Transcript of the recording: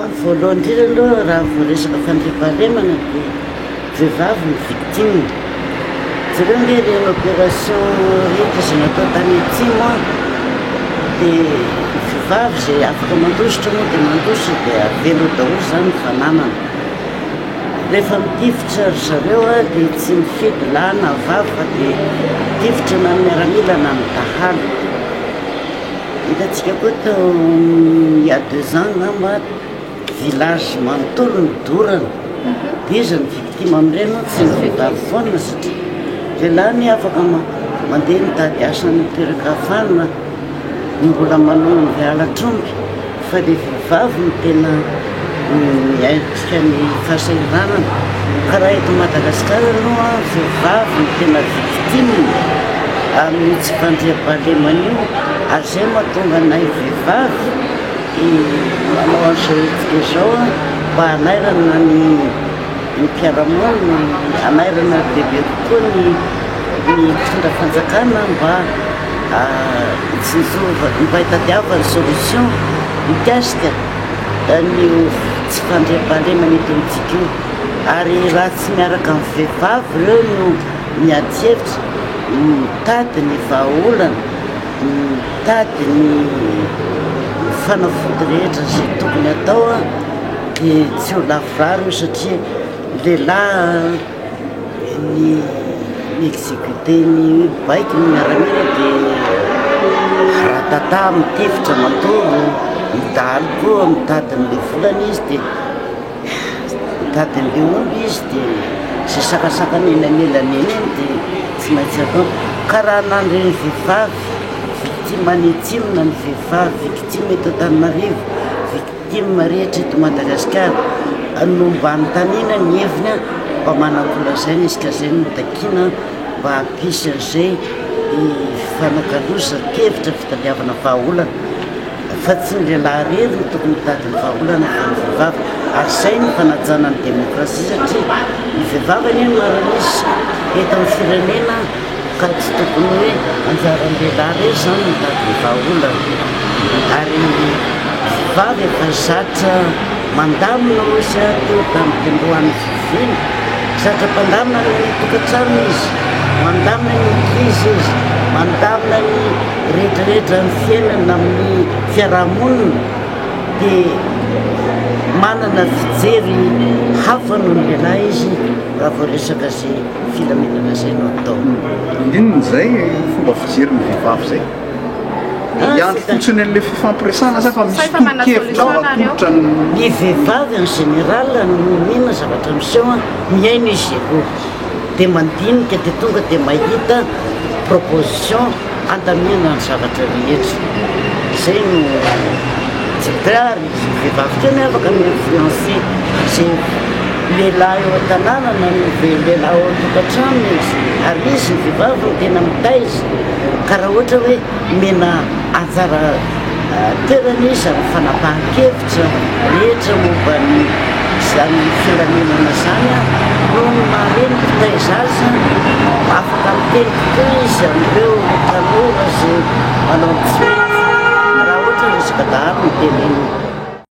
voalohany indrindra aloha raha voaresaka fandriam-pahalemana dia vehivavy ny victime. Zareo nge reny opération rehetra zay natao tany atsimo a dia vehivavy zay afaka mandositra moa dia mandositra dia avelo daholo zany ny fananana. Rehefa mitifitra ry zareo a dia tsy mifidy lahy na vavy fa dia mitifitra na ny miaramila na ny dahalo. Hitantsika koa tao il y a 2 ans ngamba village manontolo ny dorana dia izy ny victime amin'ireny moa tsy ny vehivavy foana satria lehilahy ny afaka mandeha mitady asa ny toeran-kahafanina ny mbola manono ny vealatromby fa dia vehivavy ny tena miaintsika ny fahasahiranana. Ka raha eto Madagasikara aloha vehivavy ny tena victime amin'ny tsy fandriam-pahalemana io ary zay mahatonga anay vehivavy manao an'izao hetsika izao a mba hanairana ny mpiara-monina, hanairana bebe kokoa ny mpitondra fanjakana mba mba hitadiavany solution mikasika nio tsy fandriam-pahalemana eto amintsika io. Ary raha tsy miaraka amin'ny vehivavy ireo no miady hevitra mitady ny vahaolana, mitady ny fanafody rehetra zay tokony atao a dia tsy ho lavoraro io satria lehilahy ny exécuté ny baiky ny miaramila dia raha tata mitifitra matoro midaly koa mitady n'le volana izy dia mitady n'le omby izy dia zay sakasakany eny amelany eny eny dia tsy maintsy atao. Ka raha nandreny vehivavy victime any atsimona ny vehivavy victime eto Antananarivo victime rehetra eto Madagasikara no mba anontaniana ny heviny mba manam-polazaina izy ka zay no takina mba hampisy an'izay fanakaloza kevitra fitadiavana vahaolana fa tsy ny lehilahy rery no tokony mitady ny vahaolana fa ny vehivavy. Ary zay ny fanajana ny demokrasia satria ny vehivavy anieny maramisy eto amin'ny firenena ka tsy tokony hoe anjaran'ny lehilahy rery zany mitady ny vahaolana. Ary ny vehivavy efa zatra mandamina ozy a teo tamin'ny tendroan'ny fiviny zatra mpandamina ny tokantrano izy, mandamina ny églize izy, mandamina ny rehetrarehetra ny fiainana amin'ny fiarahamonina dia manana fijery hafa noho ny lehilahy izy raha voaresaka zay filaminana zay no atao. Indrinony zay fomba fijery ny vehivavy zay iandro fotsiny an'le fifampiresana sa fa misy tokevitra atotra ny vehivavy en général no mihina zavatra miseho miaina izy aloha dia mandinika dia tonga dia mahita proposition andamina ny zavatra rehetra. Zay no ary vehivavy tena afaka mi-influencer zay lehilahy eo an-tanàna na lehilahy ao an-tokantrano izy ary izy ny vehivavy no tena mitaiza. Ka raha ohatra hoe mena anjara toerana izy amin'ny fanapahan-kevitra rehetra momba ny filaminana zany a no mareny mpitaiza azy afaka miteny kokoa izy amin'ireo tanora zay manao tsy mety raha ohatra resaka dahalo no teny